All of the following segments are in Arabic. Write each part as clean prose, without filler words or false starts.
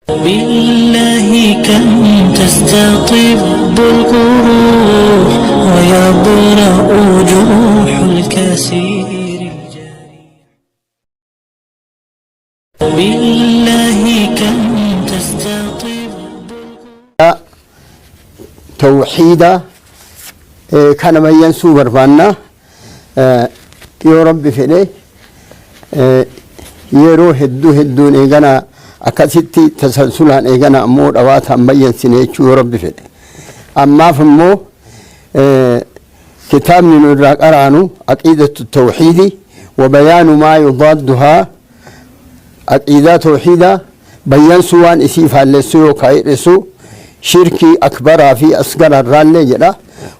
بالله كم تستطب القروح ويبرأ جروح الكسير بالله كم تستطب توحيدا كان من ينسو بربانا يا رب فيني يروح هدون إيجانا أكاسيتي تسلسلان إيجانا أمور أوات أمبين سنيتشو يا رب فيني أما فمو كتاب من الرقرانو عقيدة التوحيد وبيان ما يضادها عقيدة توحيدا بيان سوان إسيف اللسو كايرسو شركي أكبر في أصغر الرالي جدا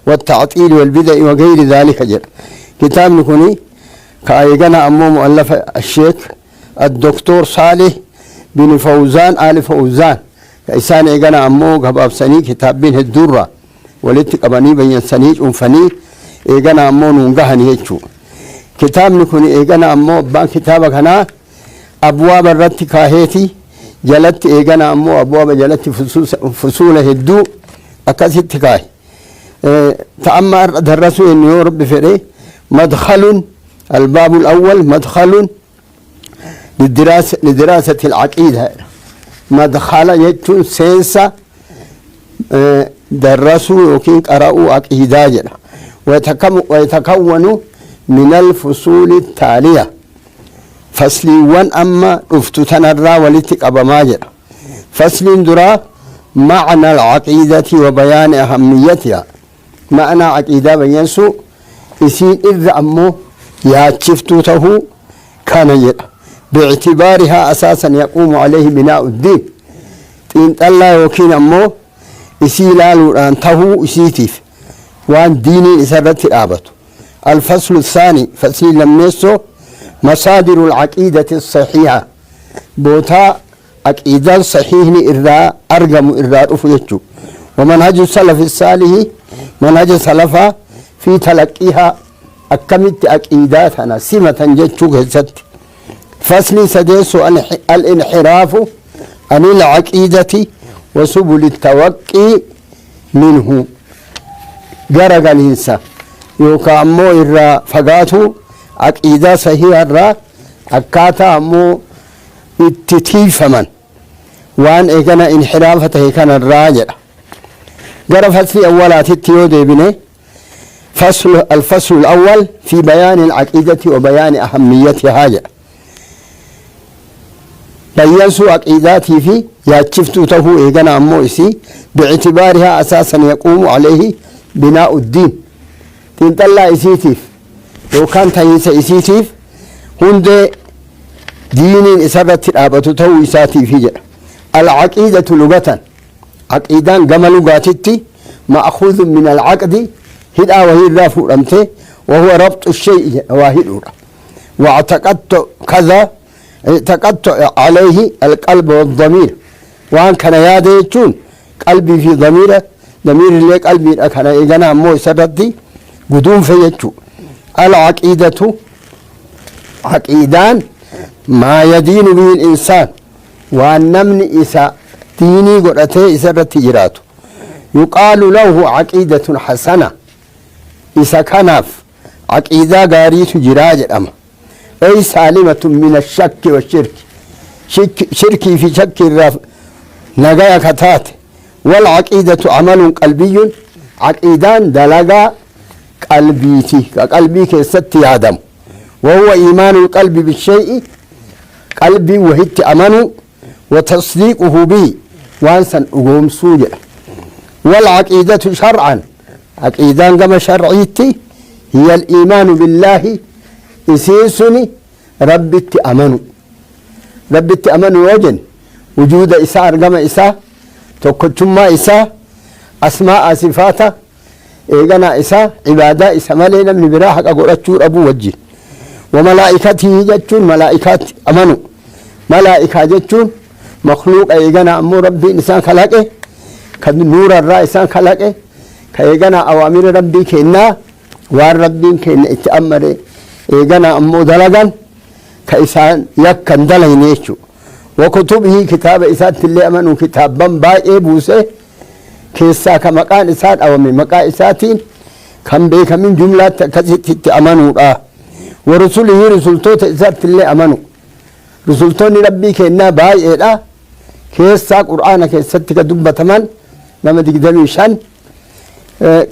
والتعطيل والبدع وغير ذلك جدا كتاب نكوني كايغانا أمو مؤلف الشيخ الدكتور صالح بن فوزان آل فوزان كإسان إيغانا أمو غباب سني كتاب بن الدرة ولتقبني بين سنيج أنفني إيغانا أمو نونغهن يجو كتاب نكوني إيغانا أمو بان كتابك هنا أبواب الرد كاهيتي جلت إيجانا أمو أبواب جلت فصول هدو أكاسيت كاي تأمر درسوا إن يورب فري مدخل الباب الأول مدخل لدراسة العقيدة مدخل يجون سينسا درسوا وكين قرأوا عقيدة جنا ويتكون من الفصول التالية فصل وان أما افتتنرى ولتك أبا ماجر فصل درا معنى العقيدة وبيان أهميتها معنى عقيدة بينسو يسين إذ أمو ياتشفتوته كان يرى باعتبارها أساسا يقوم عليه بناء الدين تين الله وكين أمو يسيلال أنته يسيتيف وان ديني إسرت الآبت الفصل الثاني فصل لم يسو مصادر العقيدة الصحيحة بوتا عقيدة صحيح إرى أرقم إرى أفيتشو ومنهج السلف الصالح منهج السلف في تلقيها أكملت عقيداتنا سمة جتشو كست فصل سديس الانحراف عن العقيدة وسبل التوقي منه جرق الإنسان يوكا أمو إرى فقاتو عقيدة صحيحة الرا أكاتا أمو اتتيفمن وان إيقنا انحرافته كان الراجع قرأ فصل أولات التيودي بني الفصل الأول في بيان العقيدة وبيان أهميتها بيّنسوا عقيداتي في ياتشفتوته إيقنا أمو إسي باعتبارها أساسا يقوم عليه بناء الدين تنطلع إسيتيف وكان تنسى إسيتيف هند دين إسرت الآبة تو إساتي في العقيدة لغة عقيدان قمل لغاتي مأخوذ من العقد هدى وهي الرافع رمته وهو ربط الشيء واحد واعتقدت كذا اعتقدت عليه القلب والضمير وان كان ياديتون قلبي في ضميره ضمير اللي قلبي كان إيقنا مو إسرتي قدوم فيتشو العقيدة عقيدان ما يدين به الإنسان والنمن إسا ديني قرأته إسا تجراته يقال له عقيدة حسنة إسا كنف عقيدة غاريت جراج الأمر أي سالمة من الشك والشرك شركي في شك الرف نجايا كتات والعقيدة عمل قلبي عقيدان دلقا قلبيتي قلبي كست آدم وهو إيمان القلب بالشيء قلبي وهت أمنه وتصديقه به وانسا أقوم سوجة والعقيدة شرعا عقيدان كما شرعيتي هي الإيمان بالله إسيسني ربي أمنه وجن وجود إساء كما إساء تكتما إساء أسماء صفاته إيقنا إساء عبادة إساء مالينا من براحك أقول أتشور أبو وجه وملائكته جتشون ملائكات أمنوا ملائكة جتشون مخلوق إيقنا أمو ربي إنسان خلقه كنور الرأي إنسان خلقه كإيقنا أوامر ربي كإنا وار ربي كإنا اتأمر إيقنا أمو دلقا كإسان يكن دلينيشو وكتبه كتاب إسات اللي أمنوا كتابا باقي بوسه كيسا كمقان إسات أو من مقا إساتين كم بيك من جملة كزت أمنوا ورسوله رسولتو إسات اللي أمنوا رسولتون ربي كنا باقي كيسا قرآن كيسات كدبة من لما تقدمي شان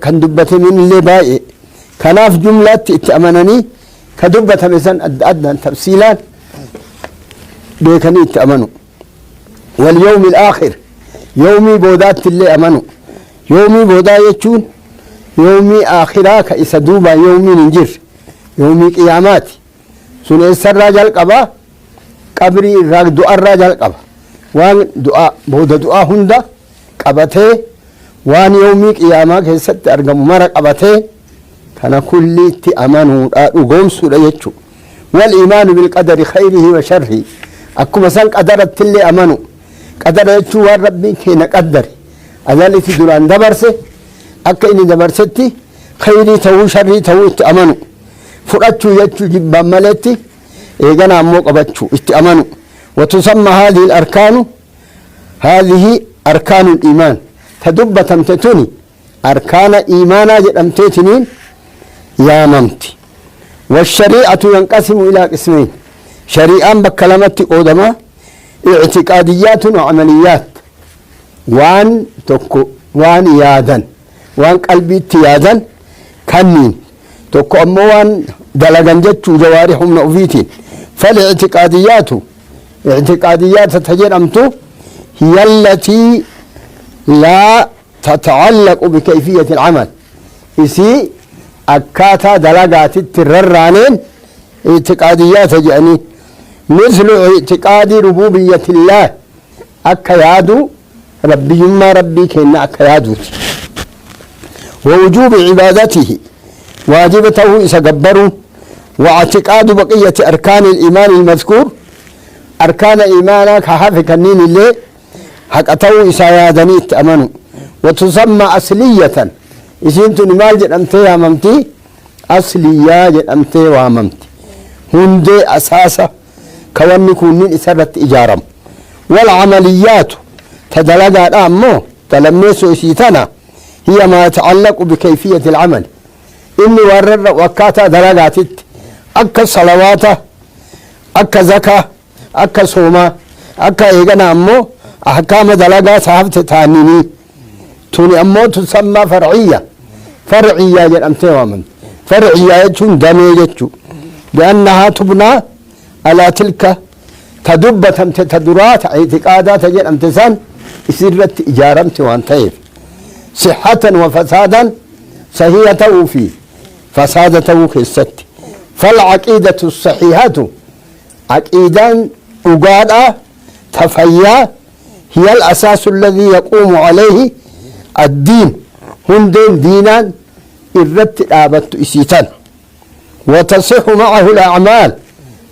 كان دبة من اللي باقي كناف جملة تأمنني كدبة مثلا أدنى تفصيلات بيكني تأمنوا واليوم الآخر يومي بودات اللي أمنوا يومي بودا يجون يومي آخرا كإسدوبا يومي ننجر يومي قيامات سنة السر راجل قبا قبري راق دعا راجل قبا وان دعا بودا دعا هندا قبته وان يومي قياما كيست أرقم مرق قبته كان كل تأمنوا أقوم سورة يجو والإيمان بالقدر خيره وشره أكما سان قدرت اللي أمنوا قدر يجو ربي كينا قدر أذلك دوران دبرسه أكا إني دبرستي خيري تو شري تو اتأمنوا فرأتشو يجو جبا ملتي إيغانا أموك أبتشو اتأمنوا وتسمى هذه الأركان هذه أركان الإيمان تدب تمتتني أركان إيمانا جدمتتنين يا ممتي والشريعة ينقسم إلى قسمين شريعة بكلمة قدما اعتقاديات وعمليات وان تكو وان يادا وان قلبي تيادا كنين تكو أموان دلغن جتشو جوارحهم نؤفيتين فالاعتقاديات اعتقاديات تجد أمتو هي التي لا تتعلق بكيفية العمل إسي أكاتا دلغات التررانين اعتقاديات يعني مثل اعتقاد ربوبية الله أكيادو ربي ما ربي كينا أكيادو ووجوب عبادته واجبته إسقبروا واعتقاد بقية أركان الإيمان المذكور أركان إيمانا كحافك النين اللي حقتو إسايادني تأمنوا وتسمى أصلية إسنت نمال جد أمتي واممتي أصلية جد أمتي واممتي هندي أساسا كواني كونين إسرت إجارم والعمليات تدلقات أمو تلميسو إسيتنا هي ما يتعلق بكيفية العمل إني ورر وكاتا دلقات أكا صلوات أكا زكاة أكا صوما أكا إيغانا أمو أحكام دلقات هفت تانيني توني أمو تسمى فرعية فرعية جل أمتي وامن فرعية يجون دمي يجون لأنها تبنى على تلك تدبة تدرات اعتقادات جل أمتسان يسيرت إجارمت وانتهي صحة وفسادا صحيحة في فسادته في الست فالعقيدة الصحيحة عقيدا أقادا تفيا هي الأساس الذي يقوم عليه الدين هندين دينا الرت آبت إسيتان وتصح معه الأعمال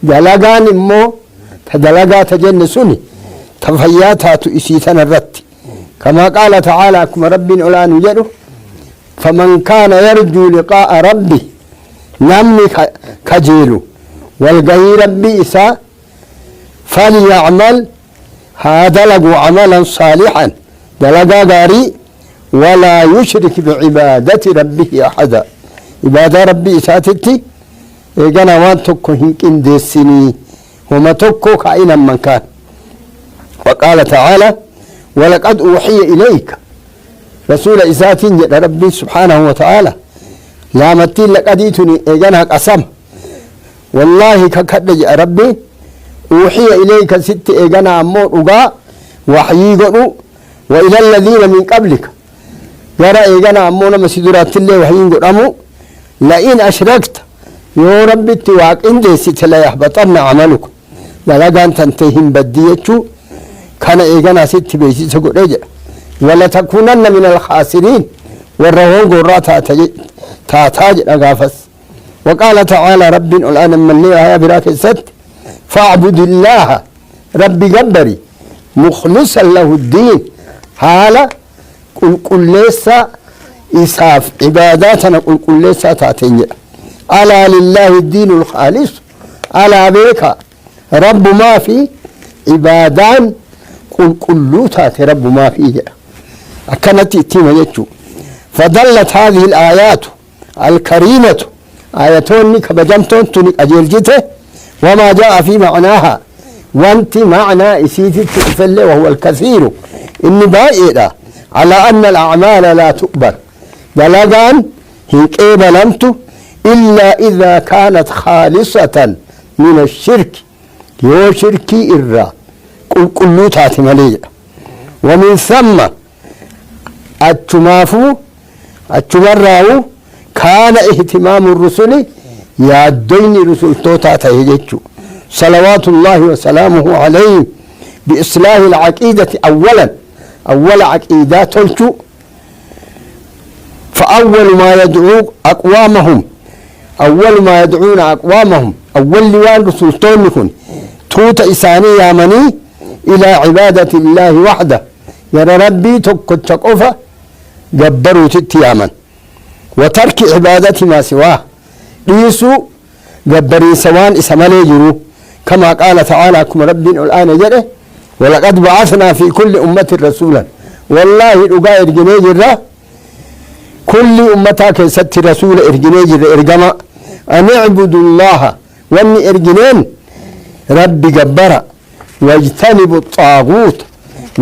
دلقان مو تدلقا تجنسوني تفياتات إسيتان الرت كما قال تعالى كما رب الأولان يجده فمن كان يرجو لقاء ربي نمني كجيلو والقهي ربي إساء فليعمل هذا لقوا عملا صالحا دلقا غاري ولا يشرك بعبادة ربه أحدا عبادة ربي إساتتي إيقنا وان تكو هنكين ديسيني وما تكو كائنا من كان وقال تعالى ولقد أوحي إليك رسول إساتين ربي سبحانه وتعالى لا متين لقديتني إيقنا قسم والله ككدج ربي أوحي إليك ست إيقنا أمور أقا وحيي قلو وإلى الذين من قبلك يرى إيقنا أمونا مسيدرات الله وحيين قلو لئن أشركت يا ربي تواق إندي ست لا يحبطن عملك للقان تنتهين بديتشو كان إيقنا ست بيسي سقل رجع ولا تكونن من الخاسرين والرهون قرات تاتاج أغافس وقال تعالى رب الآن من لي يا براك الست فاعبد الله ربي قبري مخلصا له الدين حالا قل ليسا إساف عباداتنا قل ليسا تاتين ألا لله الدين الخالص ألا بيك رب ما في عبادان قل تات رب ما فيه أكنت إتيما يجو فدلت هذه الآيات الكريمة آياتون كبجمتون تنك أجيل جته وما جاء في معناها وانت معنى إسيتي تقفل وهو الكثير إني بائئة على أن الأعمال لا تقبل بلغان هيك بلمت إلا إذا كانت خالصة من الشرك يو شركي إرّا قل تاتي مليء ومن ثم أتمافو أتمرّاو كان اهتمام الرسل يادين رسل توتا تهجتشو صلوات الله وسلامه عليه بإصلاح العقيدة أول عقيدة تلشو فأول ما يدعو أقوامهم أول ما يدعون أقوامهم أول لوان رسل تونكن توتا إساني يامني إلى عبادة الله وحده يرى ربي تقفى جبروا تتياما وترك عبادة ما سواه ليسو جبري سوان إسمالي جرو كما قال تعالى كما ربي الآن جره ولقد بعثنا في كل أمة رسولا والله الأقاء إرجني جره كل أمتك ست رسول إرجني جره إرجما أن اعبدوا الله وأن إرجنين ربي جبرا واجتنبوا الطاغوت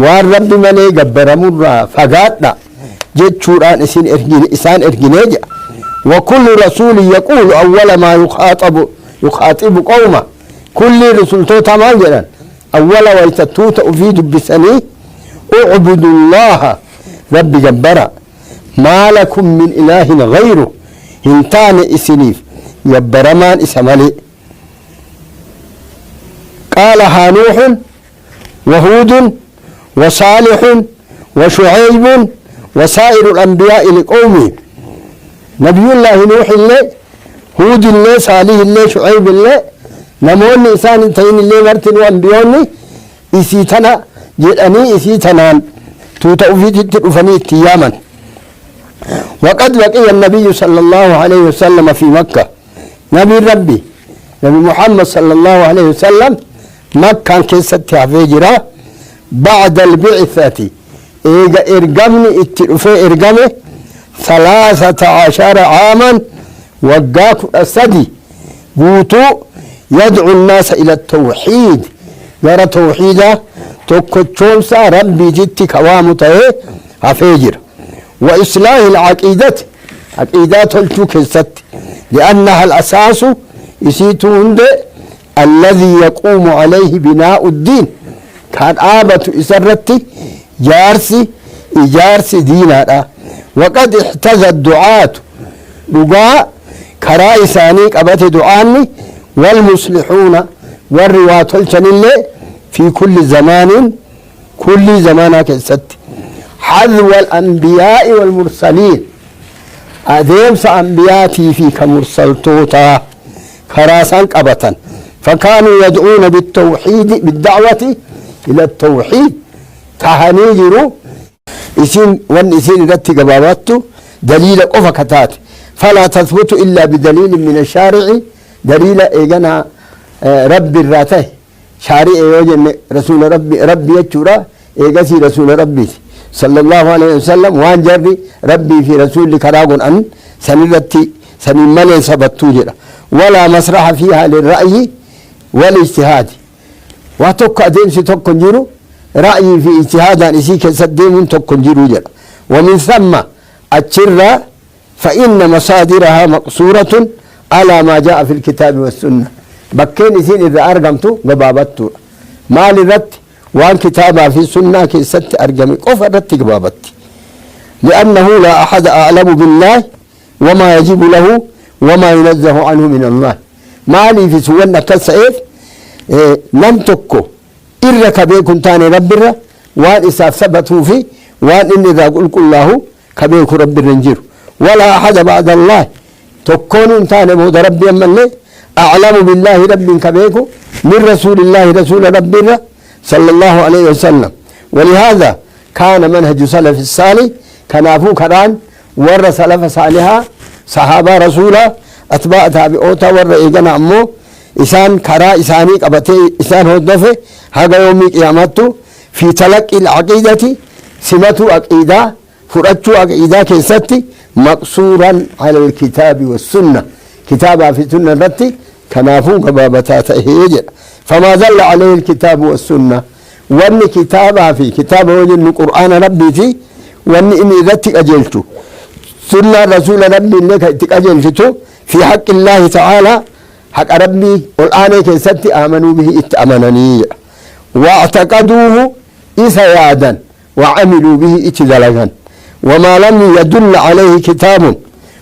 والرب من جبر مرة فقاتنا جد شوران إسان إرجنيجا وكل رسول يقول أول ما يخاطب قومه كل رسول توتا ما جلن أول ويتتوت أفيد بسني اعبدوا الله رب جبرا ما لكم من إله غيره هنتان إسنيف يبرمان إسمالي قالها نوح وهود وصالح وشعيب وسائر الأنبياء لقومه نبي الله نوح الله هود الله صالح الله شعيب الله نمون إنسان تين الله مرتن وأنبيوني إسيتنا جلأني إسيتنان توتأفيد الترفني اتياما وقد بقي النبي صلى الله عليه وسلم في مكة نبي ربي نبي محمد صلى الله عليه وسلم مكة كيستها فجرة بعد البعثة إيجا إرقمني اتلفي إرقمي 13 عاما وقاك السدي قوتو يدعو الناس إلى التوحيد يرى توحيدا تكتشومسا ربي جتي كوامته هفجر وإصلاح العقيدة عقيدات التوكست لأنها الأساس يسيتون الذي يقوم عليه بناء الدين كان آبة إسرتي إجارسي دينا وقد احتذى الدعاة دعاء كرائساني قبت دعاني والمصلحون والروات الجنة في كل زمان كالست حذو الأنبياء والمرسلين أديمس أنبياتي في كمرسل توتا كراسان قبتا فكانوا يدعون بالدعوة إلى التوحيد تهنيجروا إسين رتي قباباتو دليل قفكتات فلا تثبت إلا بدليل من الشارع دليل إيجانا رب الراته شارع يوجن رسول ربي يجورا إيجاسي رسول ربي صلى الله عليه وسلم وان جري ربي في رسول كراغون أن سنرتي سنمالي سبتو جرا ولا مسرح فيها للرأي والاجتهاد واتوك أديمسي توكن جيرو رأيي في اجتهادا إسيك سديم توكن جيرو جرا ومن ثم الشرة فإن مصادرها مقصورة على ما جاء في الكتاب والسنة بكين إسين إذا أرقمتو قبابتو ما لرت وان كتابها في السنة كي ست أرقمي قف رت قبابتي لأنه لا أحد أعلم بالله وما يجب له وما ينزه عنه من الله ما لي في سوّن كالسعيف لم تكو إرك بيكم تاني ربنا وان إساف ثبتوا فيه وان إن إذا قلت الله كبيك رب الرنجير ولا أحد بعد الله تكون تاني مهد ربي أمن لي أعلم بالله رب كبيكو من رسول الله رسول ربنا صلى الله عليه وسلم ولهذا كان منهج سلف الصالح كنافو كران ور سلف صالحا صحابة رسولا أتباع تابعوتا ور إيقنا أمو إسان كرا إساني قبتي إسان هدفه هذا يومي قيامته في تلقي العقيدة سمة عقيدة فرأتشو عقيدة كيستي مقصورا على الكتاب والسنة كتابها في سنة رتي كنافو كبابتات هيجر فما دل عليه الكتاب والسنة وأن كتابها في كتاب وجن القرآن ربي في وأن إني ذاتك أجلته سنة رسول ربي إنك أجلته في حق الله تعالى حق ربي والآن كيستي آمنوا به اتأمنني واعتقدوه إسيادا وعملوا به اتدلغا وما لم يدل عليه كتاب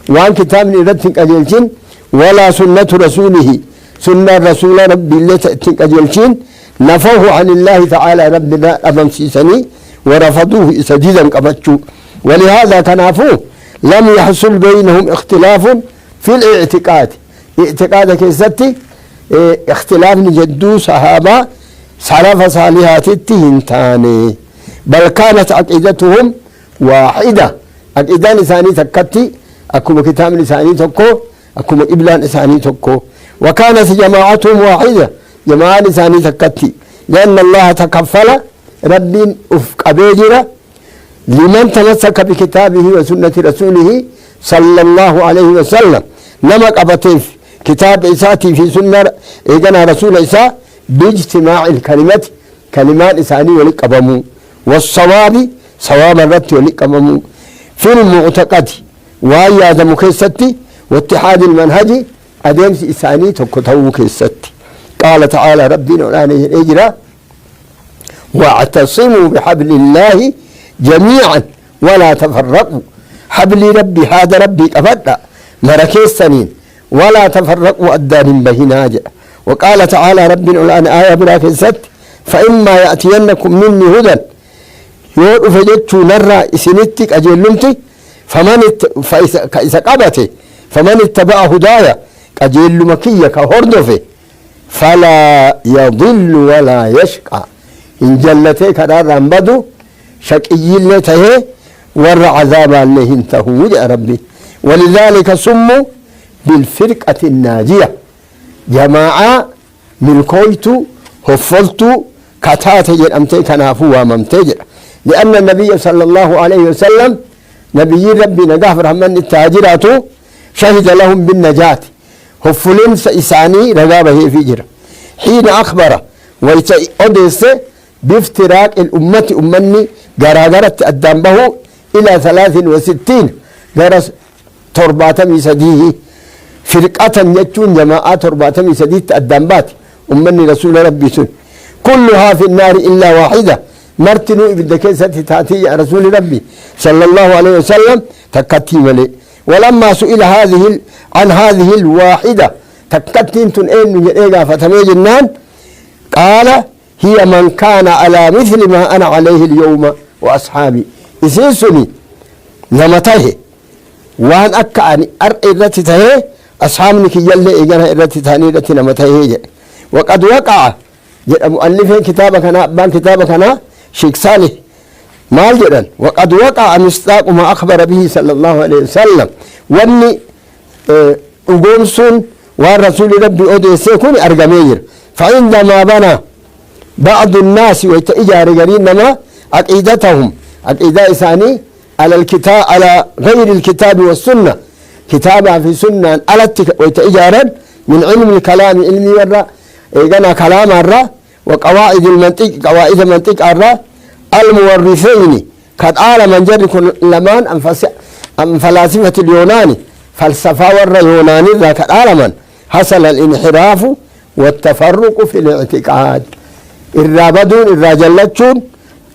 وان كتاب نرتك أجلشين ولا سنة رسوله سنة رسول ربي اللي تأتك أجلشين نفوه عن الله تعالى ربنا أمام سيسني ورفضوه سديدا قبتشو ولهذا تنافوه لم يحصل بينهم اختلاف في الاعتقاد اعتقاد كيستي اختلاف نجدو صحابة سلف صالحات التهنتاني بل كانت عقيدتهم واحدة عقيدة لساني تكتي أكما كتاب لساني تكو أكما إبلان لساني تكو وكانت جماعتهم واحدة جماعة لساني تكتي لأن الله تكفل رب أفق أبيجرة لمن تمسك بكتابه وسنة رسوله صلى الله عليه وسلم نمك أبطيف كتاب إساتي في سنة إيقنا رسول إساء باجتماع الكلمات كلمات إساني ولك أبمو والصواب صواب الرد ولك أبمو في المعتقد وهي آدم كيستي واتحاد المنهج أدمس إساني تكتو كيستي قال تعالى ربنا الآن إجرا واعتصموا بحبل الله جميعا ولا تفرقوا حبل ربي هذا ربي أفضل مركز سنين ولا تفرقوا أدان بهناج وقال تعالى ربنا الآن آية براكز ست فإما يأتينكم مني هدى يوقف جدت نرى إسنتك أجلمتي فإذا قبته فمن اتبع هدايا أجل مكية كهردفه فلا يضل ولا يشقى إن جلتك رارا بدو شقي لته ور عذاب الله انتهوا يا ربي ولذلك سموا بالفرقة الناجية جماعة ملكويت هفلت كتات أمتي كنافو وممتجر لأن النبي صلى الله عليه وسلم نبي ربي نجاح رحمن التاجرات شهد لهم بالنجاة هفلين سإساني رغابه في جرة حين أخبر ويتأدس بافتراق الأمة أمني غراغرة أدنبه إلى 63 غرس ترباتم سديه فرقة يجون جماعة ترباتم سديه أدنبات أمني رسول ربي سن كلها في النار إلا واحدة مرتنو إبدا كيسة تاتي رسول ربي صلى الله عليه وسلم تكتي ولي ولما سئل عن هذه الواحدة تكتين تنين يجيغا فتمي جنان قال هي من كان على مثل ما أنا عليه اليوم وأصحابي إسيسني نمته وان أكأني أرئي التي تهي أصحابني كي يلي إيقنا التي تهني التي نمته وقد وقع مؤلفين كتابكنا أبان كتابكنا شيخ صالح مال جدا وقد وقع مصداق ما أخبر به صلى الله عليه وسلم واني أقومسون والرسول ربي أودي سيكون أرقمير فعندما بنى بعض الناس ويتأجار قرينما عقيدتهم عقيدة إساني على الكتاب على غير الكتاب والسنة كتابها في سنة على ويتأجارا من علم الكلام علمي ورا إيقنا كلام الرا وقواعد المنطق قواعد المنطق الرا المورثين قد آل من جرك لمان أم فلاسفة اليوناني فلسفة ورا يوناني ذا قد آل من حصل الانحراف والتفرق في الاعتقاد الرابدون الراجلتشون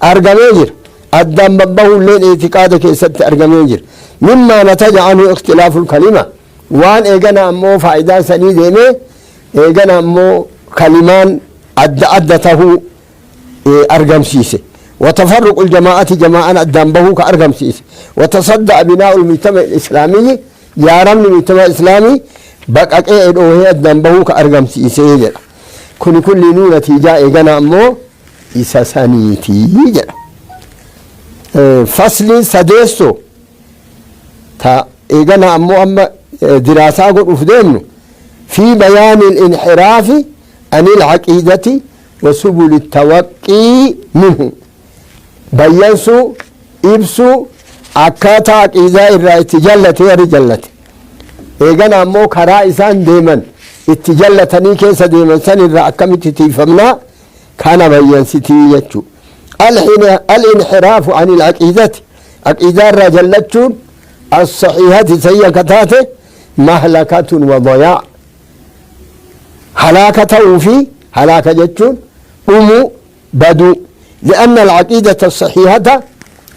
أرقميجر الدم ببه اللين اعتقادك يسد أرقميجر مما نتج عنه اختلاف الكلمة وان ايقنا امو فائدة سنيدة ايقنا امو كلمان أدته أرقم سيسي وتفرق الجماعة جماعة الدم به كأرقم سيسي وتصدع بناء المجتمع الإسلامي يا رمي المجتمع الإسلامي بقى ايه هي الدم به كأرقم سيسي كل نونة جاء ايقنا امو إساسانيتي فصل سديسو تا إيقنا أمو أما دراسة قد أفدينو في بيان الانحراف عن العقيدة وسبل التوقي منه بيّنسو إبسو أكاتا عقيدة الرأي اتجلت ورجلت إيغانا أمو كرائسان ديما اتجلتني كيسا ديما سن الرأي كمتي تيفمنا كان بيّنسيتي يجو الانحراف عن العقيدة عقيدة الرجلتون الصحيحة سيكتاته مهلكة وضياع هلاكة وفي هلاكة جتون أمو بدو لأن العقيدة الصحيحة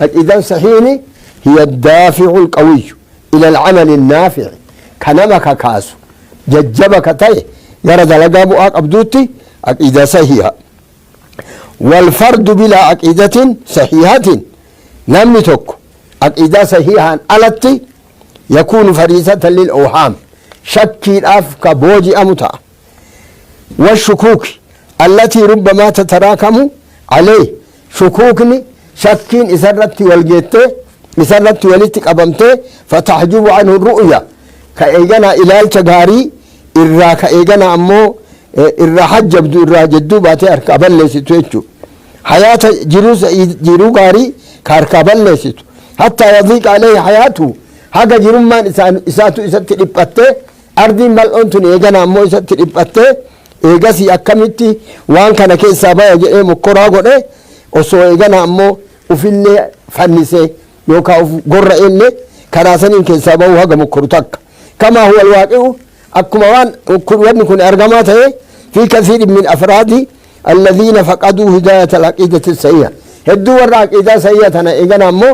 عقيدة صحيحة هي الدافع القوي إلى العمل النافع كنمك كاسو ججبك تيه يرد لقابو أبدوتي عقيدة صحيحة والفرد بلا عقيدة صحيحة نمني توك عقيدة صحيحة ألتي يكون فريسة للأوهام شكي الأفك بوجي أمتا والشكوك التي ربما تتراكم عليه شكوكني شكين إسرت والجيته إسرت ولتك أبمته فتحجب عنه الرؤية كأيجنا إلى التجاري إرا كأيجنا أمو إرا حجب دو إرا جدو باتي أركابل لسيتويتشو حياة جيرو غاري كأركابل لسيتو حتى يضيق عليه حياته haga jirummaan isaatu isatti dhiphatte ardiin bal'oontuun eegana ammoo isatti dhiphatte eegasii akkamitti waan kana keessaa baya jedhee mokkoraa godhe osoo eegana ammoo ufillee fannise yookaan uf gorra'ellee karaa saniin keessaa bahu haga mokkoru takka kamaa huwa alwaaqi'u akkuma waan wanni kun argamaa ta'e fi kasiirin min afraadi alladhiina faqaduu hidaayata alcaqiidati sahiha hedduu warra aqiidaa sahiha tana eegana ammoo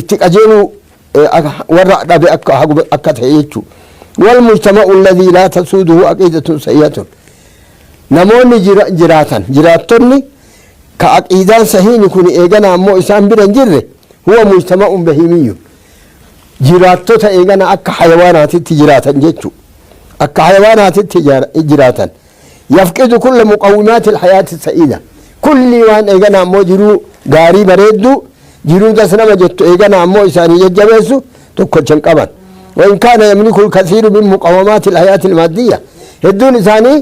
itti qajeeluu ورع دبي أكتهيجو والمجتمع الذي لا تسوده عقيدة سيئة نموني جراتني كعقيدة صحيح يكون إيجانا أمو إسان برنجره هو مجتمع بهيمي جراتو إيجانا أك حيوانات التجارة جيتشو أك حيوانات التجارة يفقد كل مقومات الحياة السعيدة كل وان إيجانا أمو جرو غاري بريدو جيرو دسنا جت إيجانا أمو إساني يجبسو تكون كمان وإن كان يملك الكثير من مقومات الحياة المادية هدون إساني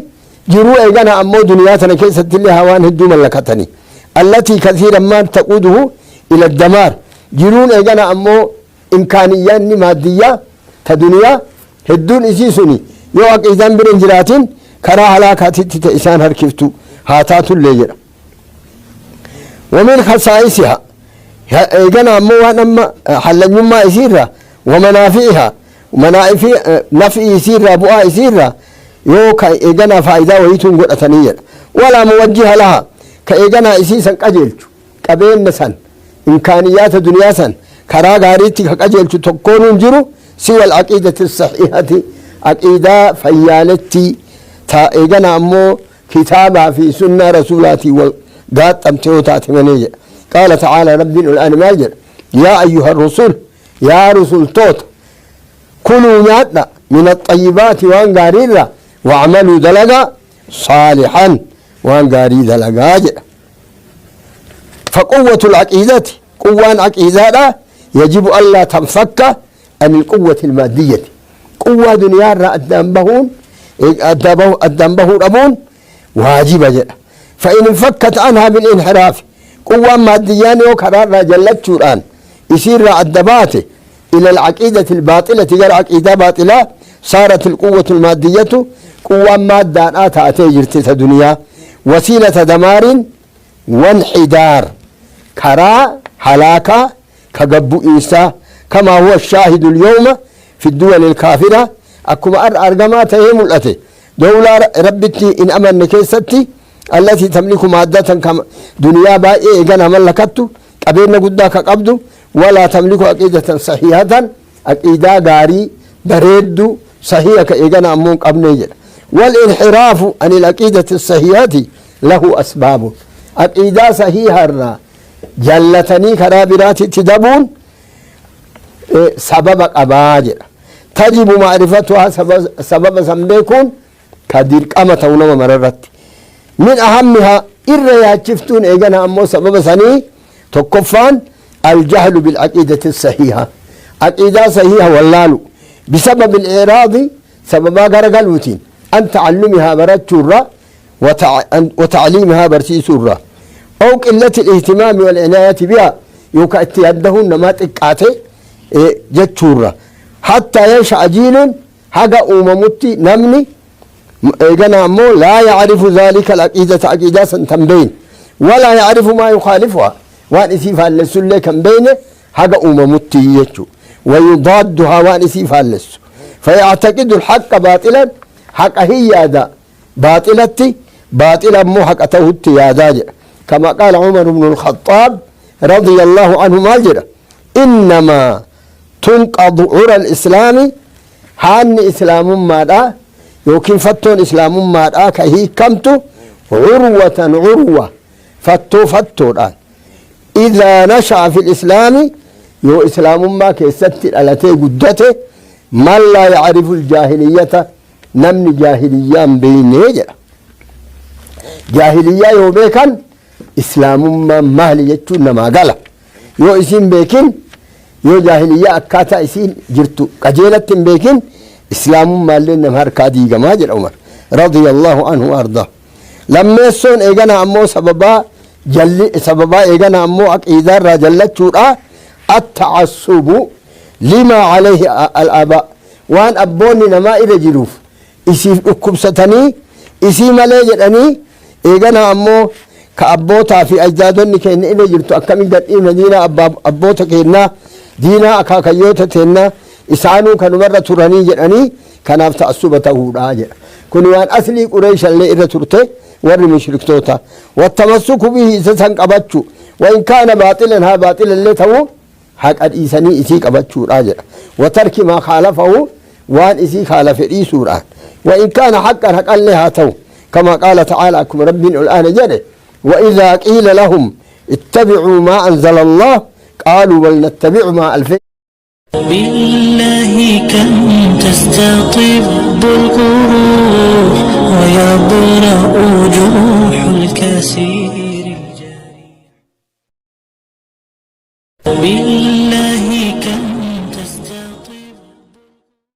جيرو إيجانا أمو دنياتنا كيست اللي هوان هدو ملكتني التي كثيرا ما تقوده إلى الدمار جيرون إيجانا أمو إمكانيات مادية تدنيا هدون إسيسوني يوك إذن برنجراتين كرا هلاكات تتئسان هركفتو هاتات الليجر ومن خصائصها إيجانا أمو ونما حلن يما يسيرها ومنافعها نفع يسيرها بؤا يسيرها يوكا إيجانا فائدة ويتون قد أتنية ولا موجه لها كإيجانا إسيسا قجلتو قبين نسان إمكانيات دنيا سان كرا غاريتي قجلتو تكونون جرو سوى العقيدة الصحيحة عقيدة فيالتي تا إيجانا أمو كتابها في سنة رسولاتي وقات أمتوتات منية قال تعالى رب الآن ماجر يا أيها الرسول يا رسول توت كلوا ناتنا من الطيبات وان قاريرا واعملوا دلقا صالحا وان قاري دلقا فقوة العقيدة قوان عقيدة يجب ألا تنفك عن القوة المادية قوة دنيا الدنبهون أبون واجب جدا فإن انفكت عنها بالانحراف قوة ماديان وكرار جلت شوران يصير الدبات إلى العقيدة الباطلة غير عقيدة باطلة صارت القوة المادية قوة مادة تأتيجرت الدنيا وسيلة دمار وانحدار كرا هلاكا كقبو إنسا كما هو الشاهد اليوم في الدول الكافرة أكما أرقمات يملأتي دولة ربتي إن أمن كيستي التي تملك مادة كما دنيا بائي إيقانا ملكتو قبيرنا قداك قبدو ولا تملك عقيدة صحيحة عقيدة غاري بريد صحيحة إيقانا أمون قبنيجر والانحراف عن العقيدة الصحيحة له أسباب عقيدة صحيحة جلتني كرابرات تدبون سبب أباجر تجب معرفتها سبب سمبيكون كدير قامة ونما مررت من أهمها إرّا شفتون إيجانا أمو سبب سني تكفان الجهل بالعقيدة الصحيحة عقيدة صحيحة واللالو بسبب الإعراض سببا غرغلوتين أن تعلمها برتشورا وتعليمها برسيسورا أو قلة الاهتمام والعناية بها يوكا اتيادهن ما تقاتي جتشورا حتى ينشأ جيل حقا أممتي نمني إيقنا أمو لا يعرف ذلك العقيدة عقيدة سنتنبين ولا يعرف ما يخالفها وان إسيفها اللسو اللي كان بينه حقا أممتي يجو ويضادها وان إسيفها اللسو فيعتقد الحق باطلا حق هي هذا باطلتي باطلا مو حق توهت يا داجع كما قال عمر بن الخطاب رضي الله عنه ما جرى إنما تنقض عرى الإسلام حان إسلام ما دا يوكين فتون إسلام ما دا كهي كمتو عروة فتو دا إذا نشأ في الإسلام يو إسلام ما كيست التي قدته من لا يعرف الجاهلية نمني جاهلية بين يجرى جاهلية يو بيكن إسلام ما مهل يجتو نما قال يو اسم بيكن يو جاهلية أكاتا اسين جرتو قجيلة بيكن إسلام ما لنا مهركا ديغا ماجر عمر رضي الله عنه وأرضاه لما يسون إيغانا أمو سببا إيغانا أمو إذا رجلت شورا التعصب لما عليه الآباء وان أبوني نما إلى جروف إسي أكبستني إسي ملاجرني إيغانا أمو كأبوتا في أجدادني كأن إلى جرتو أكمل قدئين دينا أبوتا كينا دينا أكاكيوتا تينا إسانو كانوا مرة تراني جراني كان أفتأسوبته راجع كنوان أصلي قريش اللي إذا ترته ور مشرك توتا والتمسك به سسن قبتشو وإن كان باطلا ها باطلا اللي تو حق الإيساني إسي قبتشو راجع وترك ما خالفه وان إسي خالف إيسو راجع وإن كان حقا حقا لها تو كما قال تعالى أكم ربنا الآن جده وإذا قيل لهم اتبعوا ما أنزل الله قالوا بل نتبع ما ألفين بالله كم تستطيب القروح ويبرأ جروح الكثير الجريح